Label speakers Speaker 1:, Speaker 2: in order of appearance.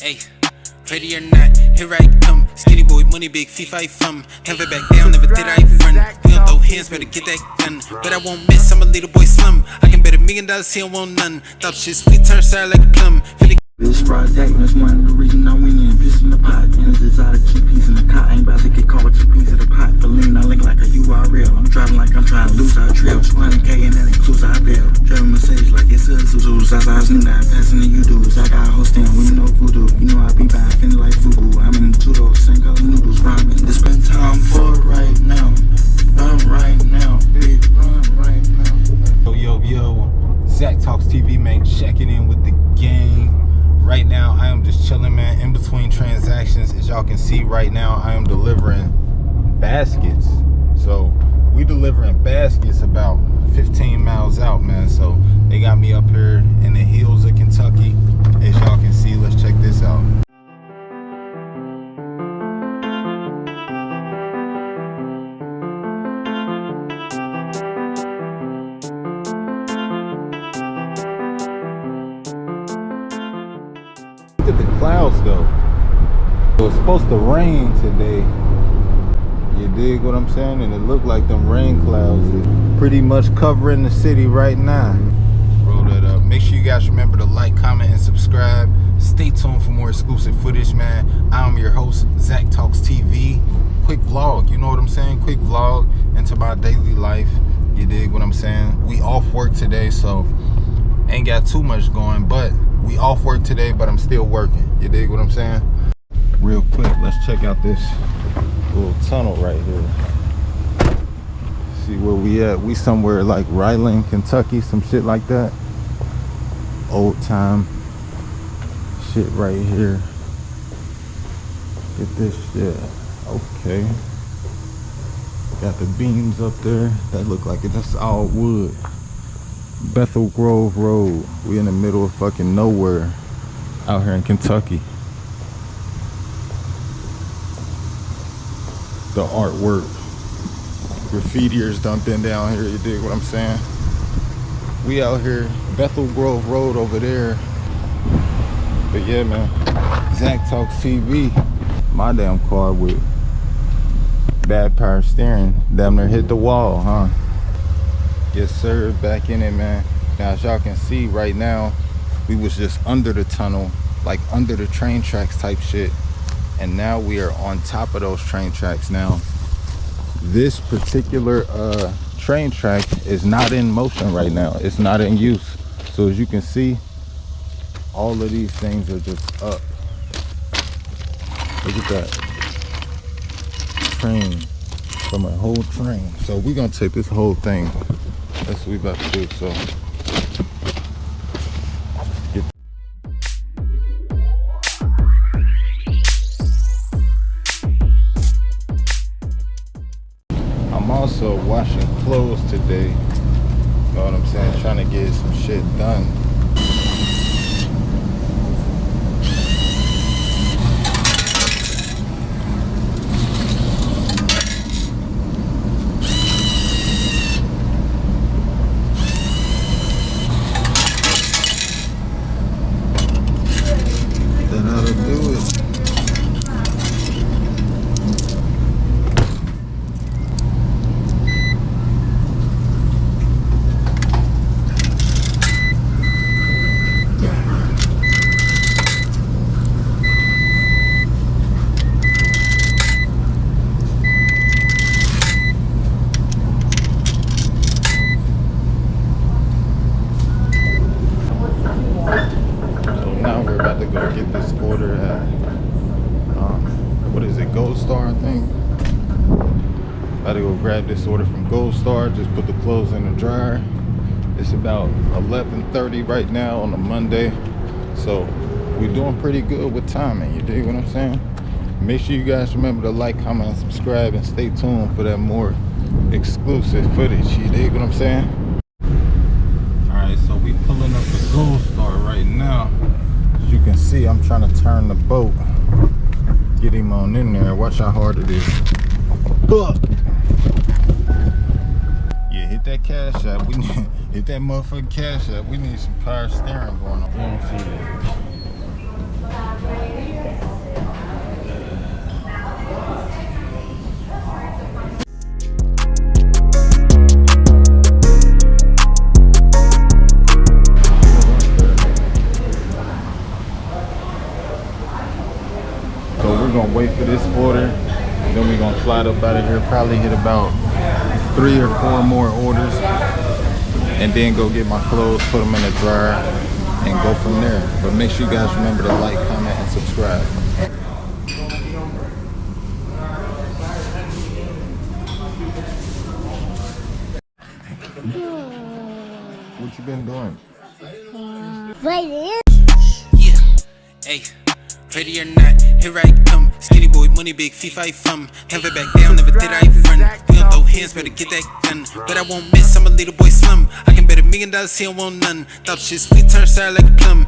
Speaker 1: Hey, ready or not, here I come. Skinny boy, money big, FIFA from. Never back down, never did I run. We don't throw hands, better get that gun. But I won't miss, I'm a little boy slum. I can bet $1 million, he don't want none. Thought shit sweet, turn sour like a plum.
Speaker 2: This project, that's one of the reasons I went in, piss in the pot. And it's out of cheap piece in the cot. Ain't about to get caught with 2 pieces of the pot. For lean, I look like a URL. I'm driving like I'm trying to lose our trail. 200K and that includes our bill. Driving Mercedes like it's a Zuzu. Zaza's new now, passing the U-Doos. I got a whole stand, we know voodoo. You know I be buying, feeling like fubu. I'm in the two-doors, same color noodles, rhyming. This spend time for right now. Run right now, big run right now.
Speaker 3: Yo, Zaktawkstv, man, checking in with the gang. Right now, I am just chilling, man, in between transactions. As y'all can see right now, I am delivering baskets. So we delivering baskets about 15 miles out, man. So they got me up here in the hills of Kentucky. As y'all can see, let's check this out. Look at the clouds though. So it's supposed to rain today. You dig what I'm saying? And it looked like them rain clouds is pretty much covering the city right now. Roll that up. Make sure you guys remember to like, comment, and subscribe. Stay tuned for more exclusive footage, man. I'm your host, Zaktawkstv. Quick vlog, you know what I'm saying? Quick vlog into my daily life. You dig what I'm saying? We off work today, so ain't got too much going, but we off work today, but I'm still working. You dig what I'm saying? Real quick, let's check out this little tunnel right here. See where we at. We somewhere like Ryland, Kentucky, some shit like that. Old time shit right here. Get this shit. Okay. Got the beams up there. That look like it's all wood. Bethel Grove Road. We in the middle of fucking nowhere out here in Kentucky. The artwork, graffitiers done been down here, you dig what I'm saying? We out here, Bethel Grove Road over there. But yeah, man, Zaktawkstv. My damn car with bad power steering damn near hit the wall, huh? Yes sir, back in it, man. Now as y'all can see right now, we was just under the tunnel, like under the train tracks type shit, and now we are on top of those train tracks. Now this particular train track is not in motion right now. It's not in use. So as you can see, all of these things are just up. Look at that train, from a whole train. So we're gonna take this whole thing. That's what we about to do. So I'm also washing clothes today. You know what I'm saying? Trying to get some shit done. Go get this order at what is it, Gold Star, I think. About to go grab this order from Gold Star. Just put the clothes in the dryer. It's about 11:30 right now on a Monday, so we're doing pretty good with timing. You dig what I'm saying? Make sure you guys remember to like, comment, and subscribe, and stay tuned for that more exclusive footage. You dig what I'm saying? All right, so we pulling up the Gold Star right now. You can see I'm trying to turn the boat, get him on in there. Watch how hard it is. Yeah, hit that cash app. We need hit that motherfucking cash app. We need some power steering going on. we're gonna wait for this order. Then we're gonna slide up out of here. Probably hit about 3 or 4 more orders. And then go get my clothes, put them in the dryer, and go from there. But make sure you guys remember to like, comment, and subscribe. What you been doing?
Speaker 4: Waiting.
Speaker 1: Yeah, hey, ready or not, here I come. Skinny boy, money big, FIFA fum. Never back down, never did I run. We don't throw hands, better get that gun. But I won't miss, I'm a little boy slum. I can bet $1 million, he don't want none. Thought shit sweet, turn sour like a plum.